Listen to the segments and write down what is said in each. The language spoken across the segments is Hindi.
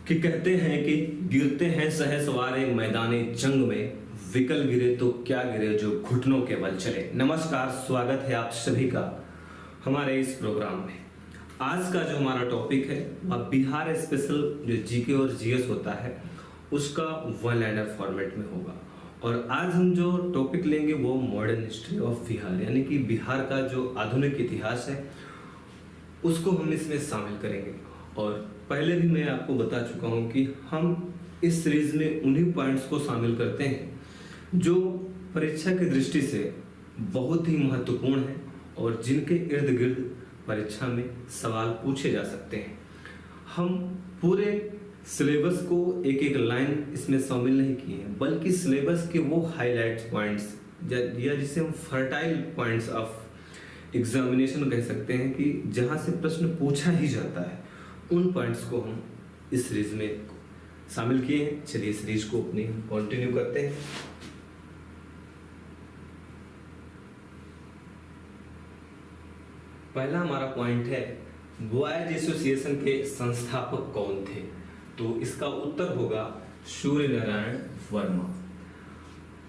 कि कहते हैं कि गिरते हैं सहसवारे मैदाने जंग में, विकल गिरे तो क्या गिरे जो घुटनों के बल चले। नमस्कार, स्वागत है आप सभी का हमारे इस प्रोग्राम में। आज का जो हमारा टॉपिक है वह बिहार स्पेशल जो जीके और जीएस होता है उसका वन लाइनर फॉर्मेट में होगा। और आज हम जो टॉपिक लेंगे वो मॉडर्न हिस्ट्री ऑफ बिहार, यानी कि बिहार का जो आधुनिक इतिहास है उसको हम इसमें शामिल करेंगे। और पहले भी मैं आपको बता चुका हूँ कि हम इस सीरीज में उन्हीं पॉइंट्स को शामिल करते हैं जो परीक्षा की दृष्टि से बहुत ही महत्वपूर्ण है और जिनके इर्द गिर्द परीक्षा में सवाल पूछे जा सकते हैं। हम पूरे सिलेबस को एक एक लाइन इसमें शामिल नहीं किए हैं, बल्कि सिलेबस के वो हाईलाइट पॉइंट्स या जिसे हम फर्टाइल पॉइंट्स ऑफ एग्जामिनेशन कह सकते हैं कि जहाँ से प्रश्न पूछा ही जाता है, उन पॉइंट्स को हम इस सीरीज में शामिल किए हैं। चलिए सीरीज को अपनी कंटिन्यू करते हैं। पहला हमारा पॉइंट है बॉयज एसोसिएशन के संस्थापक कौन थे, तो इसका उत्तर होगा सूर्य नारायण वर्मा।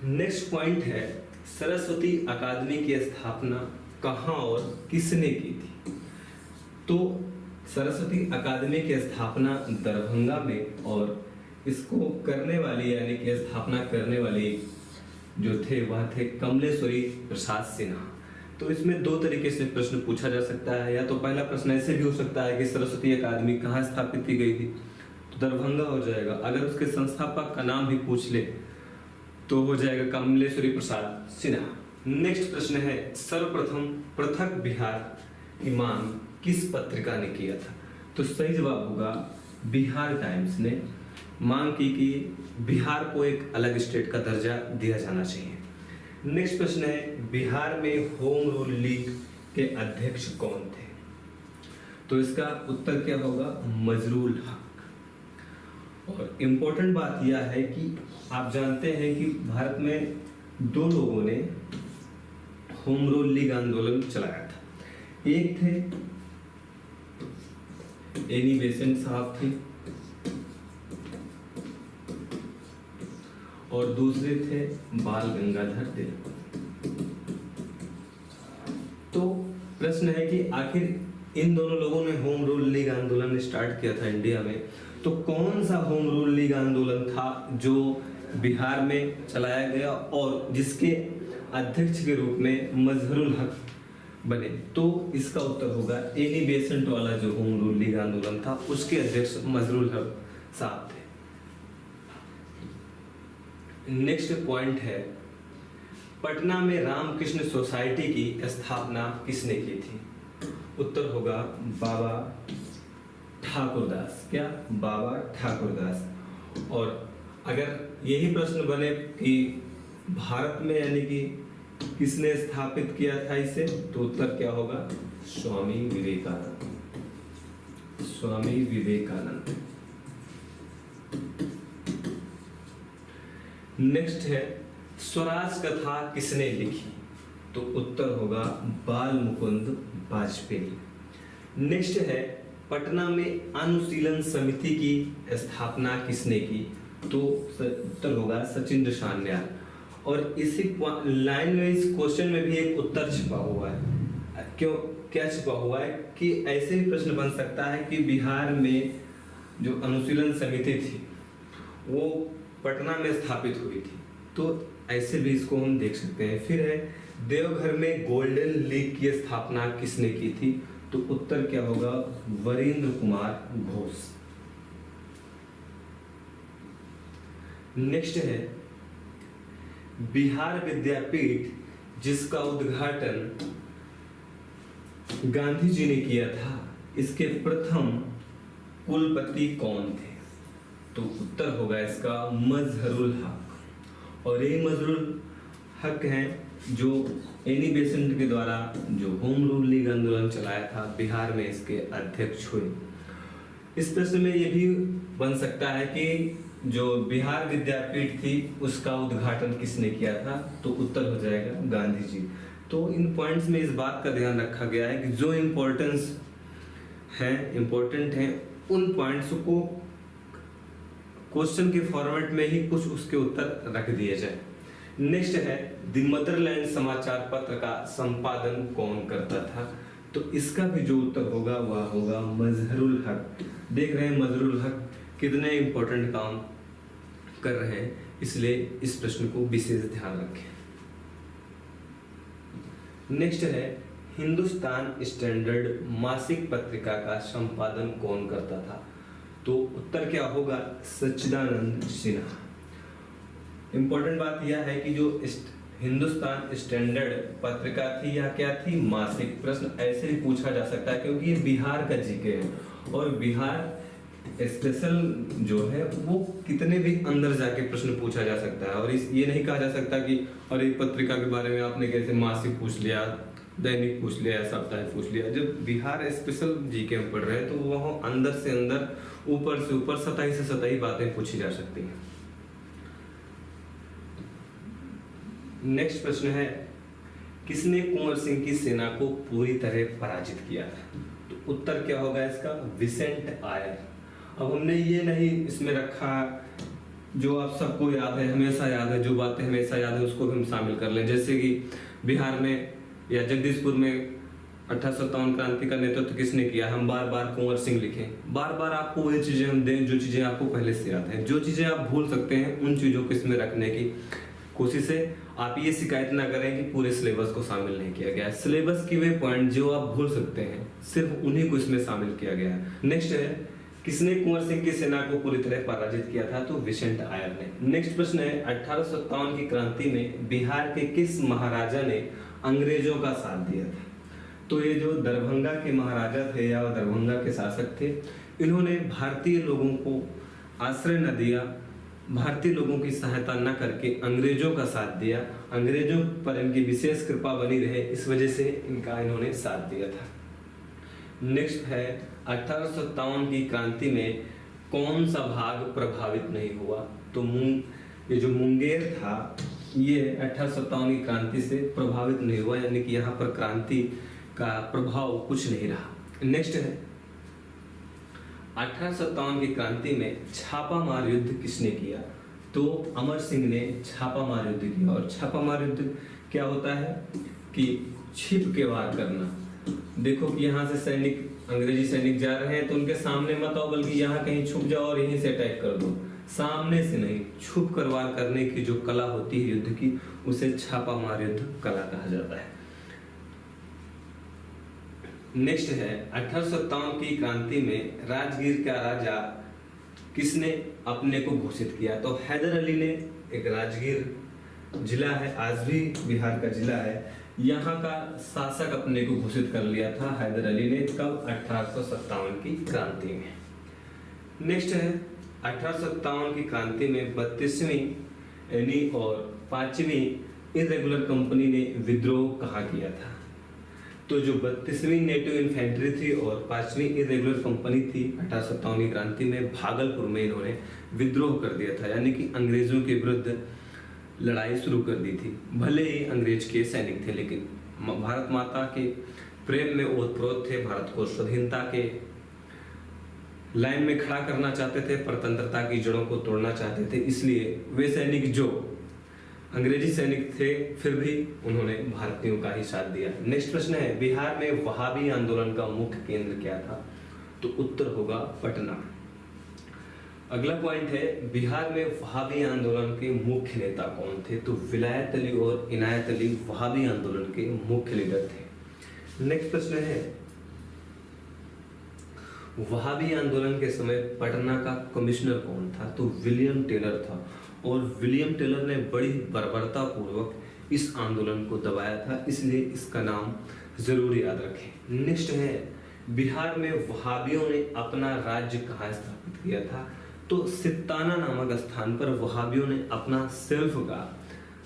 नेक्स्ट पॉइंट है सरस्वती अकादमी की स्थापना कहाँ और किसने की थी, तो सरस्वती अकादमी की स्थापना दरभंगा में, और इसको करने वाली यानी कि स्थापना करने वाली जो थे वह थे कमलेश्वरी प्रसाद सिन्हा। तो इसमें दो तरीके से प्रश्न पूछा जा सकता है, या तो पहला प्रश्न ऐसे भी हो सकता है कि सरस्वती अकादमी कहाँ स्थापित की गई थी, तो दरभंगा हो जाएगा। अगर उसके संस्थापक का नाम भी पूछ ले तो हो जाएगा कमलेश्वरी प्रसाद सिन्हा। नेक्स्ट प्रश्न है सर्वप्रथम पृथक बिहार की मांग किस पत्रिका ने किया था, तो सही जवाब होगा बिहार टाइम्स ने मांग की कि बिहार को एक अलग स्टेट का दर्जा दिया जाना चाहिए। नेक्स्ट प्रश्न है बिहार में होम रूल लीग के अध्यक्ष कौन थे, तो इसका उत्तर क्या होगा मजरूल हक। और इम्पोर्टेंट बात यह है कि आप जानते हैं कि भारत में दो लोगों ने होम रूल लीग आंदोलन चलाया था। एक थे एनी बेसेंट साहब थे और दूसरे थे बाल गंगाधर तिलक। तो प्रश्न है कि आखिर इन दोनों लोगों ने होम रूल लीग आंदोलन स्टार्ट किया था इंडिया में, तो कौन सा होम रूल लीग आंदोलन था जो बिहार में चलाया गया और जिसके अध्यक्ष के रूप में मजहरुल हक बने, तो इसका उत्तर होगा एनी बेसेंट वाला जो होम रूल लीग आंदोलन था उसके अध्यक्ष मजहरुल हक साहब थे। नेक्स्ट पॉइंट है पटना में रामकृष्ण सोसाइटी की स्थापना किसने की थी, उत्तर होगा बाबा ठाकुरदास। क्या बाबा ठाकुरदास। और अगर यही प्रश्न बने कि भारत में यानी कि किसने स्थापित किया था इसे, तो उत्तर क्या होगा स्वामी विवेकानंद। स्वामी विवेकानंद। नेक्स्ट है स्वराज कथा किसने लिखी, तो उत्तर होगा बाल मुकुंद वाजपेयी। नेक्स्ट है पटना में अनुशीलन समिति की स्थापना किसने की, तो उत्तर होगा सचिंद्र सान्याल। और इसी लाइन वाइज क्वेश्चन में भी एक उत्तर छिपा हुआ है। क्यों, क्या छिपा हुआ है कि ऐसे भी प्रश्न बन सकता है कि बिहार में जो अनुशीलन समिति थी वो पटना में स्थापित हुई थी, तो ऐसे भी इसको हम देख सकते हैं। फिर है देवघर में गोल्डन लीग की स्थापना किसने की थी, तो उत्तर क्या होगा वरिंद्र कुमार घोष। नेक्स्ट है बिहार विद्यापीठ जिसका उद्घाटन गांधी जी ने किया था, इसके प्रथम कुलपति कौन थे, तो उत्तर होगा इसका मजहरुल हक। और यही मजहरुल हक हैं जो एनी बेसेंट के द्वारा जो होम रूल लीग आंदोलन चलाया था बिहार में, इसके अध्यक्ष हुए। इस प्रश्न में यह भी बन सकता है कि जो बिहार विद्यापीठ थी उसका उद्घाटन किसने किया था, तो उत्तर हो जाएगा गांधी जी। तो इन पॉइंट्स में इस बात का ध्यान रखा गया है कि जो इम्पोर्टेंट हैं उन पॉइंट्स को क्वेश्चन के फॉर्मेट में ही कुछ उसके उत्तर रख दिए जाए। नेक्स्ट है द मदरलैंड समाचार पत्र का संपादन कौन करता था? तो इसका भी जो उत्तर होगा वह होगा मजहरुल हक। देख रहे हैं मजहरुल हक कितने इंपॉर्टेंट काम कर रहे हैं, इसलिए इस प्रश्न को विशेष ध्यान रखें। नेक्स्ट है हिंदुस्तान स्टैंडर्ड मासिक पत्रिका का संपादन कौन करता था? तो उत्तर क्या होगा? सच्चिदानंद सिन्हा। इंपॉर्टेंट बात यह है कि जो हिंदुस्तान स्टैंडर्ड पत्रिका थी या क्या थी? मासिक। प्रश्न ऐसे ही पूछा जा सकता है क्योंकि ये बिहार का जीके है और बिहार स्पेशल जो है वो कितने भी अंदर जाके प्रश्न पूछा जा सकता है। और ये नहीं कहा जा सकता कि अरे पत्रिका के बारे में आपने कैसे मासिक पूछ लिया, दैनिक पूछ लिया, साप्ताहिक पूछ लिया। जब बिहार स्पेशल जीके में पढ़ रहे हैं तो वह अंदर से अंदर, ऊपर से ऊपर, सतही से सतही बातें पूछी जा सकती हैं। नेक्स्ट प्रश्न है किसने कुंवर सिंह की सेना को पूरी तरह पराजित किया था? तो उत्तर क्या होगा इसका? विसेंट आयर। अब हमने ये नहीं इसमें रखा जो आप सबको याद है, हमेशा याद है, जो बातें हमेशा याद है उसको भी हम शामिल कर लें। जैसे कि बिहार में या जगदीशपुर में 1857 क्रांति का नेतृत्व किसने किया? हम बार बार कुंवर सिंह लिखें। बार बार आपको वही चीजें हम दें जो चीजें आपको पहले से याद है। जो चीजें आप भूल सकते हैं उन चीजों को इसमें रखने की कोशिश है। आप ये शिकायत ना करें कि पूरे सिलेबस को शामिल नहीं किया गया है। सिलेबस की वे पॉइंट जो आप भूल सकते हैं सिर्फ उन्हीं को इसमें शामिल किया गया है। नेक्स्ट है किसने कुंवर सिंह की सेना को पूरी तरह पराजित किया था? तो विसेंट आयर ने। नेक्स्ट प्रश्न है 1857 की क्रांति में बिहार के किस महाराजा ने अंग्रेजों का साथ दिया था? तो ये जो दरभंगा के महाराजा थे या दरभंगा के शासक थे, इन्होंने भारतीय लोगों को आश्रय न दिया, भारतीय लोगों की सहायता न करके अंग्रेजों का साथ दिया। अंग्रेजों पर इनकी विशेष कृपा बनी रहे, इस वजह से इनका इन्होंने साथ दिया था। नेक्स्ट है 1857 की क्रांति में कौन सा भाग प्रभावित नहीं हुआ? तो ये जो मुंगेर था ये 1857 की क्रांति से प्रभावित नहीं हुआ, यानी कि यहाँ पर क्रांति का प्रभाव कुछ नहीं रहा। नेक्स्ट है 1857 की क्रांति में छापामार युद्ध किसने किया? तो अमर सिंह ने छापामार युद्ध किया। और छापामार युद्ध क्या होता है कि छिप के वार करना। देखो कि यहाँ से सैनिक, अंग्रेजी सैनिक जा रहे हैं तो उनके सामने मत आओ, बल्कि यहाँ कहीं छुप जाओ और यहीं से अटैक कर दो। सामने से नहीं, छुप कर वार करने की जो कला होती है युद्ध की, उसे छापामार युद्ध कला कहा जाता है। नेक्स्ट है 1857 की क्रांति में राजगीर का राजा किसने अपने को घोषित किया? तो हैदर अली ने। एक राजगीर जिला है, आज भी बिहार का जिला है, यहाँ का शासक अपने को घोषित कर लिया था हैदर अली ने। कब? 1857 की क्रांति में। नेक्स्ट है 1857 की क्रांति में 32वीं यानी और 5वीं इरेगुलर कंपनी ने विद्रोह कहाँ किया था? तो जो 32वीं नेटिव इन्फेंट्री थी और 5वीं इरेगुलर कंपनी थी 1857 की क्रांति में भागलपुर में इन्होंने विद्रोह कर दिया था, यानी कि अंग्रेजों के विरुद्ध लड़ाई शुरू कर दी थी। भले ही अंग्रेज के सैनिक थे, लेकिन भारत माता के प्रेम में ओतप्रोत थे, भारत को स्वाधीनता के लाइन में खड़ा करना चाहते थे, परतंत्रता की जड़ों को तोड़ना चाहते थे। इसलिए वे सैनिक जो अंग्रेजी सैनिक थे फिर भी उन्होंने भारतीयों का ही साथ दिया। नेक्स्ट प्रश्न है बिहार में वहाबी आंदोलन का मुख्य केंद्र क्या था? तो उत्तर होगा पटना। अगला पॉइंट है बिहार में वहाबी आंदोलन के मुख्य नेता कौन थे? तो विलायत अली और इनायत अली वहाबी आंदोलन के मुख्य लीडर थे। नेक्स्ट प्रश्न है वहाबी आंदोलन के समय पटना का कमिश्नर कौन था? तो विलियम टेलर था। और विलियम टेलर ने बड़ी बर्बरता पूर्वक इस आंदोलन को दबाया था, इसलिए इसका नाम जरूर याद रखें। नेक्स्ट है बिहार में वहाबियों ने अपना राज्य कहाँ स्थापित किया था? तो सित्ताना नामक स्थान पर वहाबियों ने अपना सेल्फ का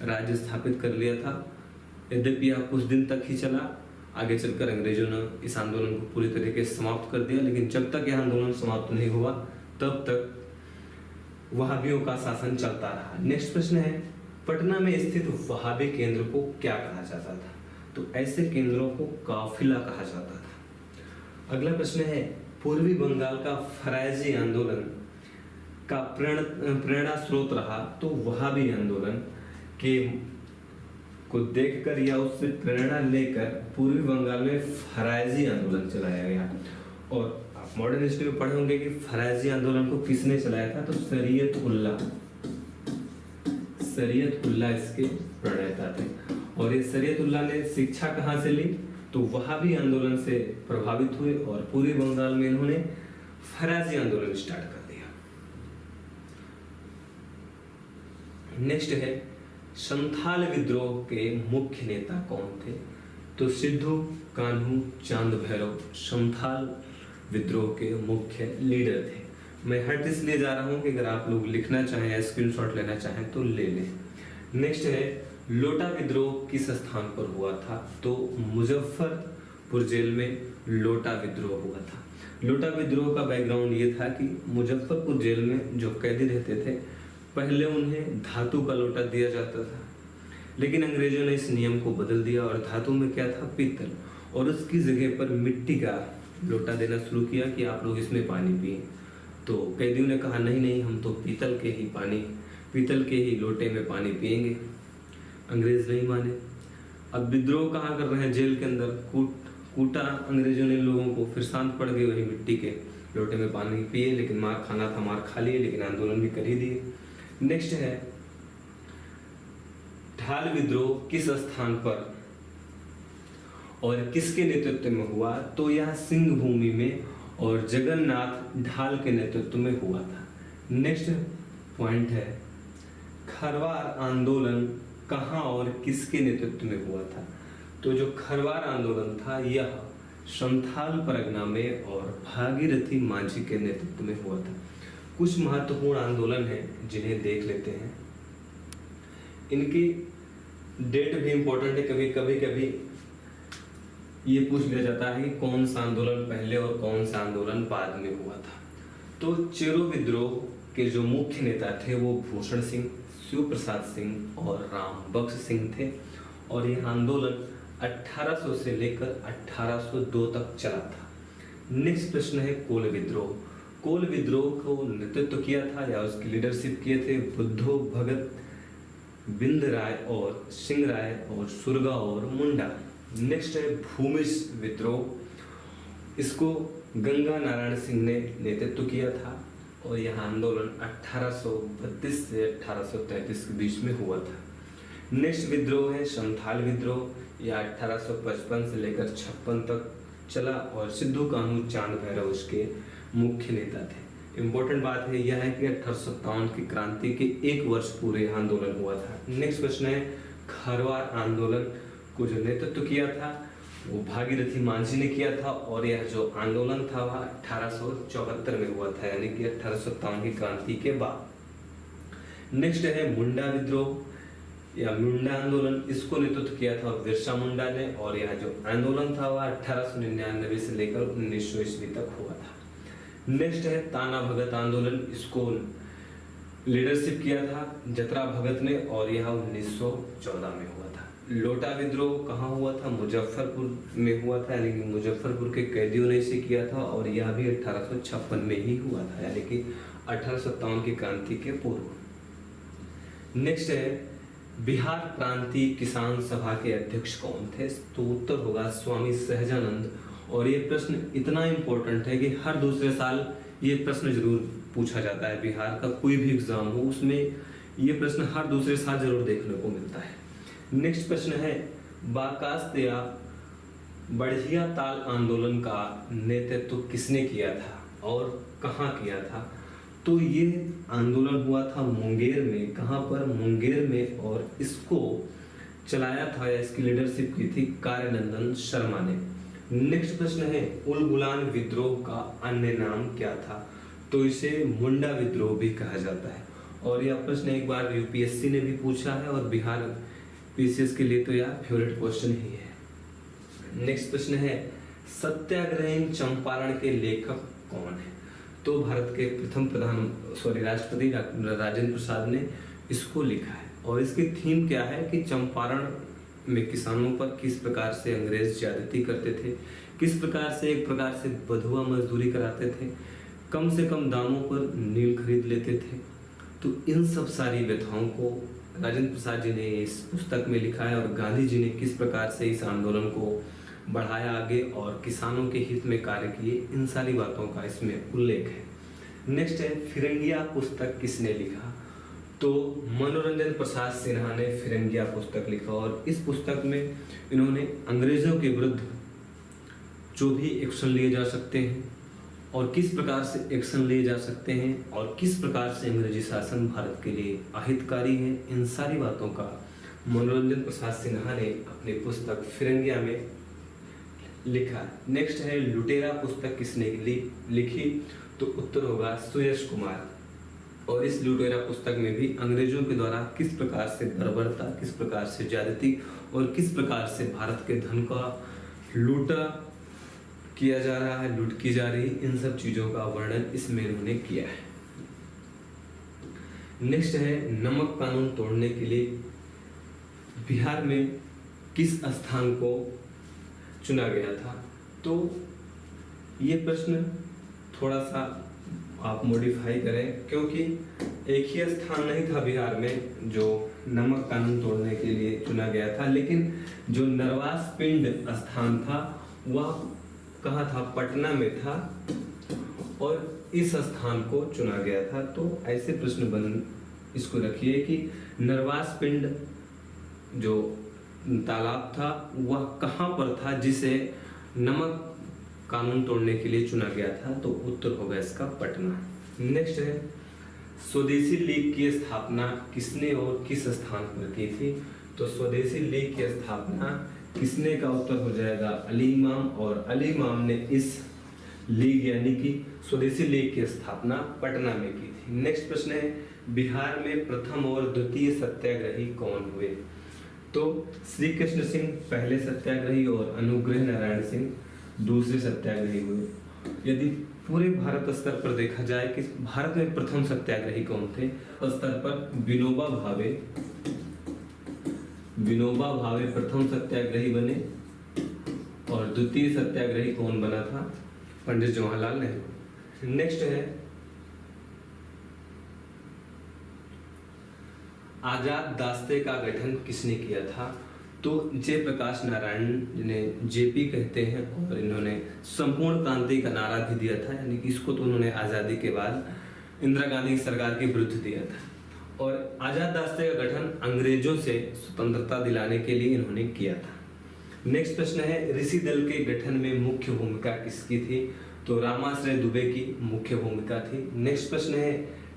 राज्य स्थापित कर लिया था। यद्यपि यह कुछ दिन तक ही चला, आगे चलकर अंग्रेजों ने इस आंदोलन को पूरी तरीके से समाप्त कर दिया, लेकिन जब तक यह आंदोलन समाप्त नहीं हुआ तब तक वहाबियों का शासन चलता रहा। नेक्स्ट प्रश्न है पटना में स्थित वहाबी केंद्र को क्या कहा जाता था? तो ऐसे केंद्रों को काफिला कहा जाता था। अगला प्रश्न है पूर्वी बंगाल का फरायजी आंदोलन का प्रेरणा स्रोत रहा, तो वहाबी आंदोलन के को देखकर या उससे प्रेरणा लेकर पूर्वी बंगाल में फरायजी आंदोलन चलाया गया। और आप मॉडर्न हिस्ट्री में पढ़े होंगे कि फरायजी आंदोलन को किसने चलाया था, तो शरीयत उल्लाह इसके प्रणेता थे। और ये शरीयत उल्लाह ने शिक्षा कहाँ से ली, तो वहाबी आंदोलन से प्रभावित हुए और पूर्वी बंगाल में इन्होंने फरायजी आंदोलन स्टार्ट कर दिया। नेक्स्ट है संथाल विद्रोह के मुख्य नेता कौन थे, तो सिद्धू कान्हू चांद भैरव संथाल विद्रोह के मुख्य लीडर थे। मैं हट इसलिए जा रहा हूं कि अगर आप लोग लिखना चाहें या स्क्रीनशॉट लेना चाहें तो ले लें। नेक्स्ट है लोटा विद्रोह किस स्थान पर हुआ था, तो मुजफ्फरपुर जेल में लोटा विद्रोह हुआ था। लोटा विद्रोह का बैकग्राउंड ये था कि मुजफ्फरपुर जेल में जो कैदी रहते थे, पहले उन्हें धातु का लोटा दिया जाता था, लेकिन अंग्रेजों ने इस नियम को बदल दिया और धातु में क्या था, पीतल, और उसकी जगह पर मिट्टी का लोटा देना शुरू किया कि आप लोग इसमें पानी पिए। तो कैदियों ने कहा नहीं नहीं, हम तो पीतल के ही लोटे में पानी पिएंगे। अंग्रेज नहीं माने। अब विद्रोह कहाँ कर रहे हैं, जेल के अंदर कूटा अंग्रेजों ने लोगों को, फिर शांत पड़ गए, वही मिट्टी के लोटे में पानी पिए, लेकिन मार खाना था, मार खा लिए, लेकिन आंदोलन भी कर ही दिए। नेक्स्ट है ढाल विद्रोह किस स्थान पर और किसके नेतृत्व में हुआ, तो यह सिंह भूमि में और जगन्नाथ ढाल के नेतृत्व में हुआ था। नेक्स्ट पॉइंट है खरवार आंदोलन कहाँ और किसके नेतृत्व में हुआ था, तो जो खरवार आंदोलन था यह संथाल परगना में और भागीरथी माझी के नेतृत्व में हुआ था। कुछ महत्वपूर्ण आंदोलन हैं जिन्हें देख लेते हैं, इनकी डेट भी इंपॉर्टेंट है। कभी ये पूछ लिया जाता है कि कौन सा आंदोलन पहले और कौन सा आंदोलन बाद में हुआ था। तो चेरो विद्रोह के जो मुख्य नेता थे वो भूषण सिंह, शिव प्रसाद सिंह और राम बख्श सिंह थे, और यह आंदोलन 1800 से लेकर 1802 तक चला था। नेक्स्ट प्रश्न है कोल विद्रोह। कोल विद्रोह को नेतृत्व किया था या उसकी लीडरशिप किए थे बुद्धो भगत, बिंद राय और सिंह राय और सुरगा और मुंडा। नेक्स्ट है भूमिज विद्रोह, इसको गंगा नारायण सिंह ने नेतृत्व किया था और यह आंदोलन 1832 से 1833 के बीच में हुआ था। नेक्स्ट विद्रोह है संथाल विद्रोह, यह 1855 से लेकर 56 तक चला और सिद्धू कान्हू चांद भैरव उसके मुख्य नेता थे। इम्पोर्टेंट बात है यह है कि 1857 की क्रांति के 1 वर्ष पूरे आंदोलन हुआ था। नेक्स्ट प्रश्न है खरवार आंदोलन को जो नेतृत्व किया था वो भागीरथी माझी ने किया था, और यह जो आंदोलन था वह 1874 में हुआ था, यानी कि 1857 की क्रांति के बाद। नेक्स्ट है मुंडा विद्रोह या मुंडा आंदोलन, इसको नेतृत्व किया था बिरसा मुंडा ने, और यह जो आंदोलन था वह 1899 से लेकर 1900 ईस्वी तक हुआ था। नेक्स्ट है ताना भगत आंदोलन, इसको लीडरशिप किया था जतरा भगत ने और यह 1914 में हुआ था। लोटा विद्रोह कहाँ हुआ था, मुजफ्फरपुर में हुआ था, यानी कि मुजफ्फरपुर के कैदियों ने इसे किया था और यह भी 1856 में ही हुआ था, यानी कि 1857 की क्रांति के पूर्व। नेक्स्ट है बिहार प्रांतीय किसान सभा के अध्यक्ष कौन थे, तो उत्तर होगा स्वामी सहजानंद। और ये प्रश्न इतना इम्पोर्टेंट है कि हर दूसरे साल ये प्रश्न जरूर पूछा जाता है। बिहार का कोई भी एग्जाम हो उसमें ये प्रश्न हर दूसरे साल जरूर देखने को मिलता है। नेक्स्ट प्रश्न है बाकास्तिया बढ़िया ताल आंदोलन का नेतृत्व किसने किया था और कहाँ किया था, तो ये आंदोलन हुआ था मुंगेर में। कहाँ पर, मुंगेर में, और इसको चलाया था या इसकी लीडरशिप की थी कार्यानंदन शर्मा ने। नेक्स्ट प्रश्न है उलगुलान विद्रोह का अन्य नाम क्या था, तो इसे मुंडा विद्रोह भी कहा जाता है। और यह प्रश्न एक बार यूपीएससी ने भी पूछा है और बिहार पीसीएस के लिए तो यह फेवरेट क्वेश्चन ही है। नेक्स्ट प्रश्न है सत्याग्रही चंपारण के लेखक कौन है, तो भारत के प्रथम राष्ट्रपति राजेंद्र प्रसाद ने इसको लिखा है। और इसकी थीम क्या है कि चंपारण में किसानों पर किस प्रकार से अंग्रेज ज्यादती करते थे, किस प्रकार से एक प्रकार से बधुआ मजदूरी कराते थे, कम से कम दामों पर नील खरीद लेते थे। तो इन सब सारी व्यथाओं को राजेंद्र प्रसाद जी ने इस पुस्तक में लिखा है और गांधी जी ने किस प्रकार से इस आंदोलन को बढ़ाया आगे और किसानों के हित में कार्य किए, इन सारी बातों का इसमें उल्लेख है। नेक्स्ट है फिरंगिया पुस्तक किसने लिखा? तो मनोरंजन प्रसाद सिन्हा ने फिरंगिया पुस्तक लिखा और इस पुस्तक में इन्होंने अंग्रेजों के विरुद्ध जो भी एक्शन लिए जा सकते हैं और किस प्रकार से एक्शन लिए जा सकते हैं और किस प्रकार से अंग्रेजी शासन भारत के लिए अहितकारी है, इन सारी बातों का मनोरंजन प्रसाद सिन्हा ने अपनी पुस्तक फिरंगिया में लिखा। नेक्स्ट है लुटेरा पुस्तक किसने लिखी? तो उत्तर होगा सुयश कुमार। और इस लुटेरा पुस्तक में भी अंग्रेजों के द्वारा किस प्रकार से बर्बरता, किस प्रकार से ज्यादती और किस प्रकार से भारत के धन का लूटा किया जा रहा है, लूट की जा रही, इन सब चीजों का वर्णन इसमें उन्होंने किया है। नेक्स्ट है नमक कानून तोड़ने के लिए बिहार में किस स्थान को चुना गया था? तो ये प्रश्न थोड़ा सा आप मॉडिफाई करें, क्योंकि एक ही स्थान नहीं था बिहार में जो नमक कानून तोड़ने के लिए चुना गया था, लेकिन जो नरवास पिंड स्थान था वह कहाँ था? पटना में था और इस स्थान को चुना गया था। तो ऐसे प्रश्न बन इसको रखिए कि नरवास पिंड जो तालाब था वह कहाँ पर था जिसे नमक कानून तोड़ने के लिए चुना गया था? तो उत्तर होगा इसका पटना। नेक्स्ट है स्वदेशी लीग की स्थापना किसने और किस स्थान पर की थी? तो स्वदेशी लीग की स्थापना किसने का उत्तर हो जाएगा अली इमाम, और अली इमाम ने इस लीग यानी कि स्वदेशी लीग की स्थापना पटना में की थी। नेक्स्ट प्रश्न है बिहार में प्रथम और द्वितीय सत्याग्रही कौन हुए? तो श्री कृष्ण सिंह पहले सत्याग्रही और अनुग्रह नारायण सिंह दूसरे सत्याग्रही हुए। यदि पूरे भारत स्तर पर देखा जाए कि भारत में प्रथम सत्याग्रही कौन थे, स्तर पर विनोबा भावे प्रथम सत्याग्रही बने और द्वितीय सत्याग्रही कौन बना था? पंडित जवाहरलाल नेहरू। नेक्स्ट है आजाद दास्ते का गठन किसने किया था? तो जयप्रकाश नारायण जिन्हें जेपी कहते हैं और इन्होंने संपूर्ण क्रांति का नारा भी दिया था, यानी कि इसको तो उन्होंने आजादी के बाद इंदिरा गांधी की सरकार के विरुद्ध दिया था। और आजाद दास्ते का गठन अंग्रेजों से स्वतंत्रता दिलाने के लिए इन्होंने किया था। नेक्स्ट प्रश्न है ऋषि दल के गठन में मुख्य भूमिका किसकी थी? तो रामाश्रय दुबे की मुख्य भूमिका थी। नेक्स्ट प्रश्न है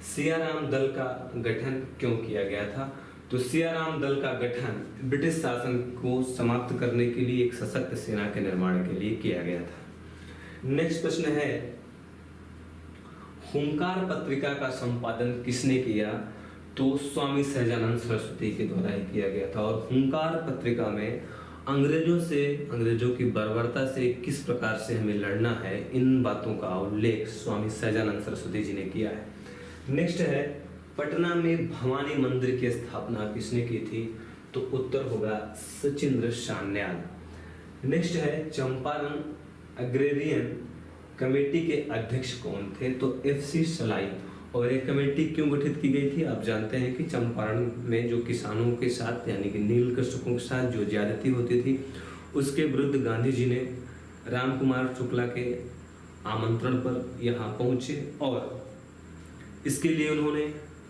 सियाराम दल का गठन क्यों किया गया था? तो सियाराम दल का गठन ब्रिटिश शासन को समाप्त करने के लिए एक सशक्त सेना के निर्माण के लिए किया गया था। नेक्स्ट प्रश्न है हुंकार पत्रिका का संपादन किसने किया? तो स्वामी सहजानंद सरस्वती के द्वारा ही किया गया था। और हुंकार पत्रिका में अंग्रेजों की बर्बरता से किस प्रकार से हमें लड़ना है, इन बातों का उल्लेख स्वामी सहजानंद सरस्वती जी ने किया है। नेक्स्ट है पटना में भवानी मंदिर की स्थापना किसने की थी? तो उत्तर होगा सचिंद्र सान्याल। नेक्स्ट है चंपारण अग्रेरियन कमेटी के अध्यक्ष कौन थे? तो FC सलाई। और एक कमेटी क्यों गठित की गई थी? आप जानते हैं कि चंपारण में जो किसानों के साथ यानी कि नील कृषकों के साथ जो ज्यादती होती थी उसके विरुद्ध गांधी जी ने राम कुमार शुक्ला के आमंत्रण पर यहाँ पहुंचे और इसके लिए उन्होंने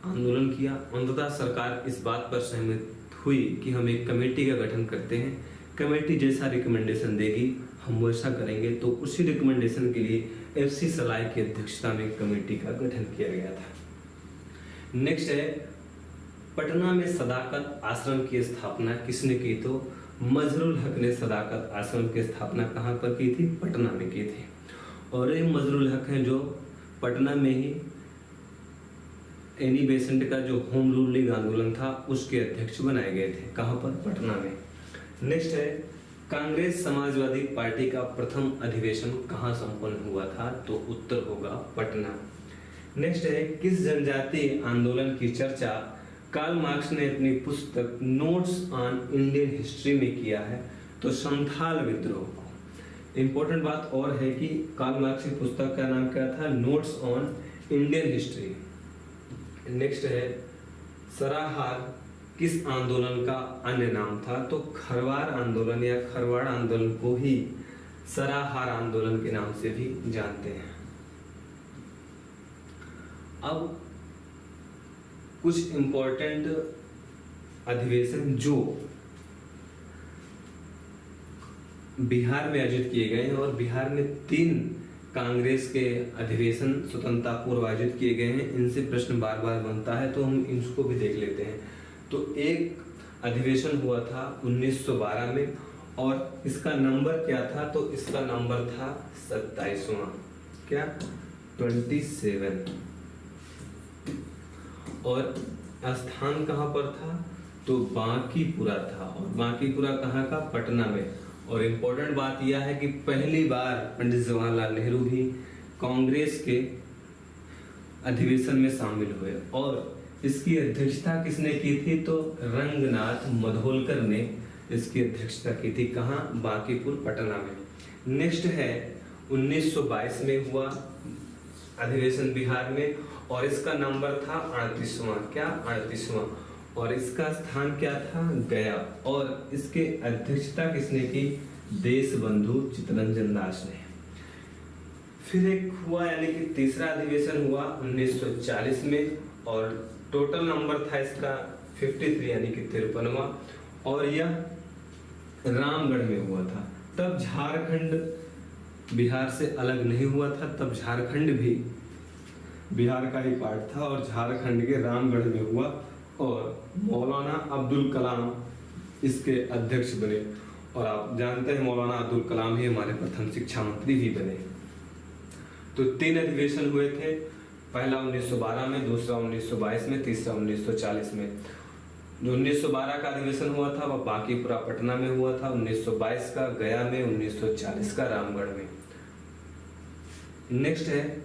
आंदोलन किया। अंततः सरकार इस बात पर सहमत हुई कि हम एक कमेटी का गठन करते हैं, कमेटी जैसा रिकमेंडेशन देगी हम वैसा करेंगे। तो उसी रिकमेंडेशन के लिए FC सलाई की अध्यक्षता में कमेटी का गठन किया गया था। नेक्स्ट है पटना में सदाकत आश्रम की स्थापना किसने की? तो मजरुल हक ने सदाकत आश्रम की स्थापना कहाँ पर की थी? पटना में की थी। और ये मजरुल हक है जो पटना में ही एनी बेसेंट का जो होम रूल लीग आंदोलन था उसके अध्यक्ष बनाए गए थे। कहाँ पर? पटना में। नेक्स्ट है कांग्रेस समाजवादी पार्टी का प्रथम अधिवेशन कहाँ संपन्न हुआ था? तो उत्तर होगा पटना। नेक्स्ट है किस जनजातीय आंदोलन की चर्चा कार्ल मार्क्स ने अपनी पुस्तक नोट्स ऑन इंडियन हिस्ट्री में किया है? तो संथाल विद्रोह। इंपॉर्टेंट बात और है कि कार्ल मार्क्स की पुस्तक का नाम क्या था? Notes on Indian history. Next है सराहार किस आंदोलन का अन्य नाम था? तो खरवार आंदोलन या खरवाड़ आंदोलन को ही सराहार आंदोलन के नाम से भी जानते हैं। अब कुछ इंपॉर्टेंट अधिवेशन जो बिहार में आयोजित किए गए हैं, और बिहार में 3 कांग्रेस के अधिवेशन स्वतंत्रता पूर्व आयोजित किए गए हैं, इनसे प्रश्न बार बार बनता है तो हम इसको भी देख लेते हैं। तो एक अधिवेशन हुआ था 1912 में, और इसका नंबर क्या था? तो इसका नंबर था 27वां, क्या 27, और स्थान कहाँ पर था? तो बांकीपुरा था, और बांकीपुरा कहाँ का? पटना में। और इम्पोर्टेंट बात यह है कि पहली बार पंडित जवाहरलाल नेहरू भी कांग्रेस के अधिवेशन में शामिल हुए, और इसकी अध्यक्षता किसने की थी? तो रंगनाथ मधोलकर ने इसकी अध्यक्षता की थी। कहाँ? बांकीपुर, पटना में। नेक्स्ट है 1922 में हुआ अधिवेशन बिहार में, और इसका नंबर था 38वां, क्या 38वां, और इसका स्थान क्या था? गया, और इसके अध्यक्षता किसने की? देशबंधु चित्तरंजन दास ने। फिर एक हुआ यानी कि तीसरा अधिवेशन हुआ 1940 में, और टोटल नंबर था इसका 53 यानी कि 53वां, और यह रामगढ़ में हुआ था। तब झारखंड बिहार से अलग नहीं हुआ था, तब झारखंड भी बिहार का ही पार्ट था, और झारखंड के रामगढ़ में हुआ, और मौलाना अब्दुल कलाम इसके अध्यक्ष बने। और आप जानते हैं मौलाना अब्दुल कलाम ही हमारे प्रथम शिक्षा मंत्री भी बने। तो 3 अधिवेशन हुए थे, पहला 1912 में, दूसरा 1922 में, तीसरा 1940 में। जो 1912 का अधिवेशन हुआ था वह बांकीपुरा पटना में हुआ था, 1922 का गया में, 1940 का रामगढ़ में। नेक्स्ट है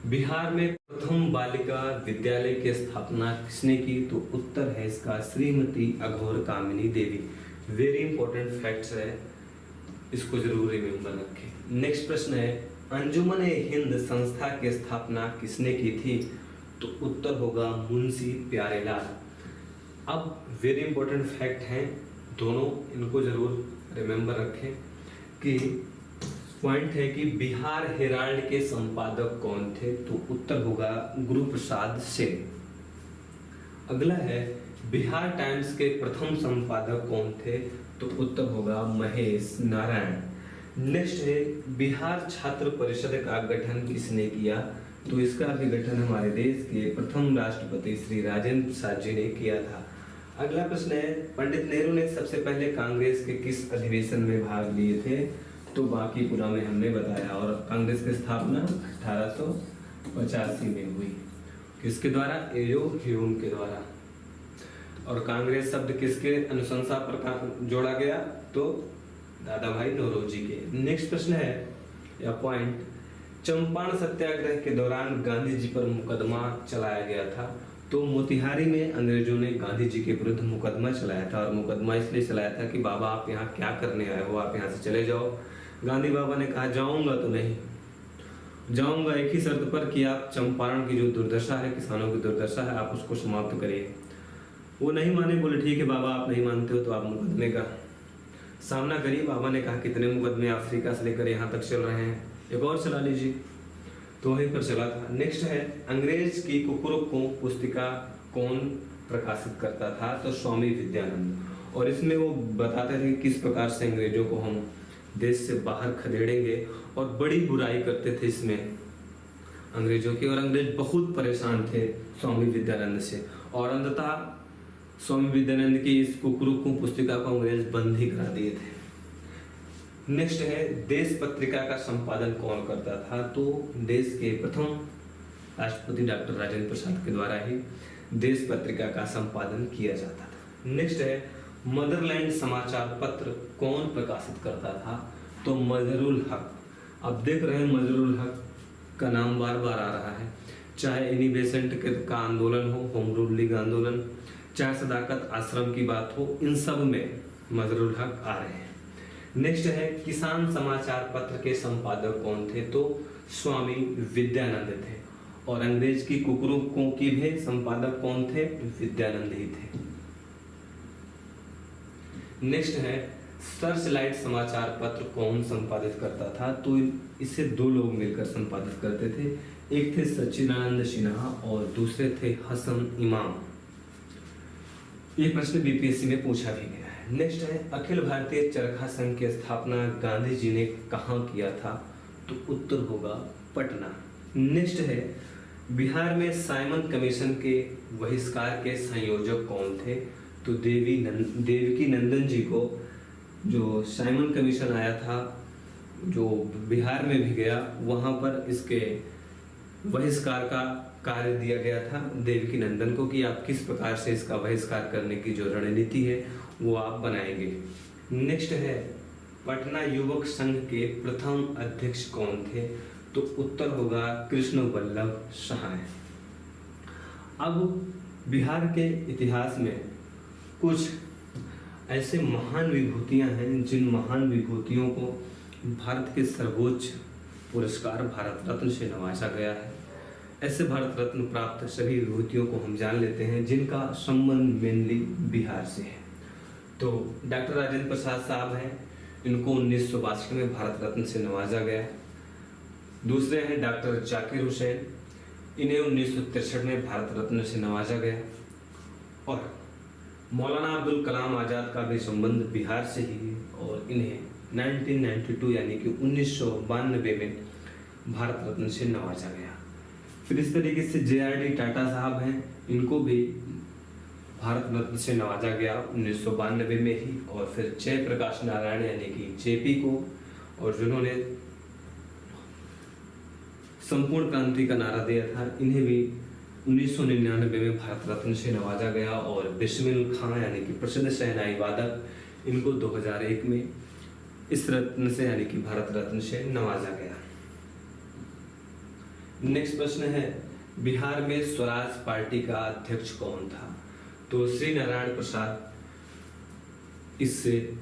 बिहार में प्रथम बालिका विद्यालय की स्थापना किसने की? तो उत्तर है इसका श्रीमती अघोर कामिनी देवी। वेरी इंपॉर्टेंट फैक्ट्स है, इसको जरूर रिमेंबर रखें। नेक्स्ट प्रश्न है अंजुमन हिंद संस्था की स्थापना किसने की थी? तो उत्तर होगा मुंशी प्यारेलाल। अब वेरी इंपॉर्टेंट फैक्ट हैं दोनों, इनको जरूर रिमेंबर रखें कि पॉइंट है कि बिहार हेराल्ड के संपादक कौन थे? तो उत्तर होगा गुरु प्रसाद सिंह। अगला है बिहार टाइम्स के प्रथम संपादक कौन थे? तो उत्तर होगा महेश नारायण। नेक्स्ट है बिहार छात्र परिषद का गठन किसने किया? तो इसका भी गठन हमारे देश के प्रथम राष्ट्रपति श्री राजेंद्र प्रसाद जी ने किया था। अगला प्रश्न है पंडित नेहरू ने सबसे पहले कांग्रेस के किस अधिवेशन में भाग लिए थे? तो बांकीपुरा में हमने बताया, और कांग्रेस की स्थापना 1885 में हुई। किसके द्वारा? एयो ह्यूम के द्वारा। और कांग्रेस शब्द किसके अनुशंसा पर जोड़ा गया? तो दादा भाई नौरोजी के। नेक्स्ट प्रश्न है या पॉइंट, चंपारण सत्याग्रह के दौरान गांधी जी पर मुकदमा चलाया गया था। तो मोतिहारी में अंग्रेजों ने गांधी जी के विरुद्ध मुकदमा चलाया था, और मुकदमा इसलिए चलाया था कि बाबा आप यहाँ क्या करने आए हो, आप यहाँ से चले जाओ। गांधी बाबा ने कहा जाऊंगा तो नहीं जाऊंगा, एक ही शर्त पर कि आप चंपारण की जो दुर्दशा है, किसानों की दुर्दशा है, आप उसको समाप्त करिए। वो नहीं माने, बोले ठीक है बाबा आप नहीं मानते हो तो आप मुकदमे का सामना करिए। बाबा ने कहा कितने मुकदमे अफ्रीका से लेकर यहाँ तक चल रहे हैं, एक और चला लीजिए, तो वहीं पर चला था। नेक्स्ट है अंग्रेज की कुकुरुकू पुस्तिका कौन प्रकाशित करता था? तो स्वामी विद्यानंद। और इसमें वो बताते थे किस प्रकार से अंग्रेजों को हम देश से बाहर खदेड़ेंगे, और बड़ी बुराई करते थे इसमें अंग्रेजों की, और अंग्रेज बहुत परेशान थे स्वामी विद्यानंद से, और अंततः स्वामी विद्यानंद की इस कुकुरुकू पुस्तिका को अंग्रेज बंद ही करा दिए थे। नेक्स्ट है देश पत्रिका का संपादन कौन करता था? तो देश के प्रथम राष्ट्रपति डॉक्टर राजेंद्र प्रसाद के द्वारा ही देश पत्रिका का संपादन किया जाता था। नेक्स्ट है मदरलैंड समाचार पत्र कौन प्रकाशित करता था? तो मजहरुल हक। अब देख रहे हैं मजहरुल हक का नाम बार बार आ रहा है, चाहे एनी बेसेंट का आंदोलन हो, होम रूल लीग आंदोलन, चाहे सदाकत आश्रम की बात हो, इन सब में मजहरुल हक आ रहे हैं। नेक्स्ट है किसान समाचार पत्र के संपादक कौन थे? तो स्वामी विद्यानंद थे। और अंग्रेज की कुकुरुकों की भी संपादक कौन थे? विद्यानंद ही थे। नेक्स्ट है सर्चलाइट समाचार पत्र कौन संपादित करता था? तो इसे दो लोग मिलकर संपादित करते थे, एक थे सच्चिदानंद सिन्हा और दूसरे थे हसन इमाम। ये प्रश्न बीपीएससी में पूछा भी गया है। नेक्स्ट है अखिल भारतीय चरखा संघ की स्थापना गांधी जी ने कहाँ किया था? तो उत्तर होगा पटना। नेक्स्ट है बिहार में साइमन कमीशन के बहिष्कार के संयोजक कौन थे? तो देवकी नंदन जी को जो साइमन कमीशन आया था, जो बिहार में भी गया, वहां पर इसके बहिष्कार का कार्य दिया गया था देवकी नंदन को कि आप किस प्रकार से इसका बहिष्कार करने की जो रणनीति है वो आप बनाएंगे। नेक्स्ट है पटना युवक संघ के प्रथम अध्यक्ष कौन थे? तो उत्तर होगा कृष्ण वल्लभ सहाय। अब बिहार के इतिहास में कुछ ऐसे महान विभूतियां हैं जिन महान विभूतियों को भारत के सर्वोच्च पुरस्कार भारत रत्न से नवाजा गया है। ऐसे भारत रत्न प्राप्त सभी विभूतियों को हम जान लेते हैं जिनका संबंध मेनली बिहार से है। तो डॉक्टर राजेंद्र प्रसाद साहब हैं, इनको 1962 में भारत रत्न से नवाजा गया। दूसरे हैं डॉक्टर जाकिर हुसैन, इन्हें 1963 में भारत रत्न से नवाजा गया। और मौलाना अब्दुल कलाम आज़ाद का भी संबंध बिहार से ही है और इन्हें 1992 यानी कि 1992 में भारत रत्न से नवाजा गया। फिर इस तरीके से JRD टाटा साहब हैं, इनको भी भारत रत्न से नवाजा गया 1992 में ही। और फिर जयप्रकाश नारायण यानी कि JP को, और जिन्होंने संपूर्ण क्रांति का नारा दिया था, इन्हें भी 1999 में भारत रत्न से नवाजा गया। और बिस्मिल खां यानी कि प्रसिद्ध शहनाई वादक, इनको 2001 में इस रत्न से यानी कि भारत रत्न से नवाजा गया। नेक्स्ट प्रश्न है बिहार में स्वराज पार्टी का अध्यक्ष कौन था? तो श्री नारायण प्रसाद इससे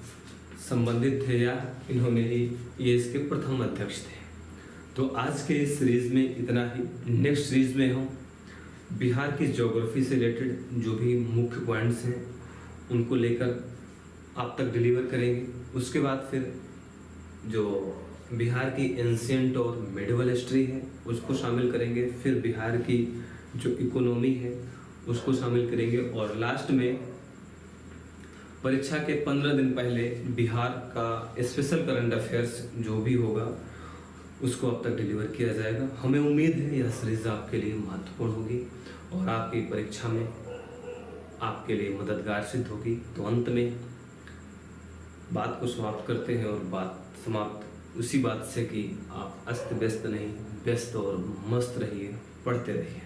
संबंधित थे या इन्होंने ही ये इसके प्रथम अध्यक्ष थे। तो आज के इस सीरीज में इतना ही। नेक्स्ट सीरीज में हम बिहार की ज्योग्राफी से रिलेटेड जो भी मुख्य पॉइंट्स हैं उनको लेकर आप तक डिलीवर करेंगे। उसके बाद फिर जो बिहार की एंशिएंट और मिडिवल हिस्ट्री है उसको शामिल करेंगे। फिर बिहार की जो इकोनॉमी है उसको शामिल करेंगे। और लास्ट में परीक्षा के 15 दिन पहले बिहार का स्पेशल करंट अफेयर्स जो भी होगा उसको अब तक डिलीवर किया जाएगा। हमें उम्मीद है यह सीरीज आपके लिए महत्वपूर्ण होगी और आपकी परीक्षा में आपके लिए मददगार सिद्ध होगी। तो अंत में बात को समाप्त करते हैं और बात समाप्त उसी बात से कि आप अस्त व्यस्त नहीं, व्यस्त और मस्त रहिए, पढ़ते रहिए।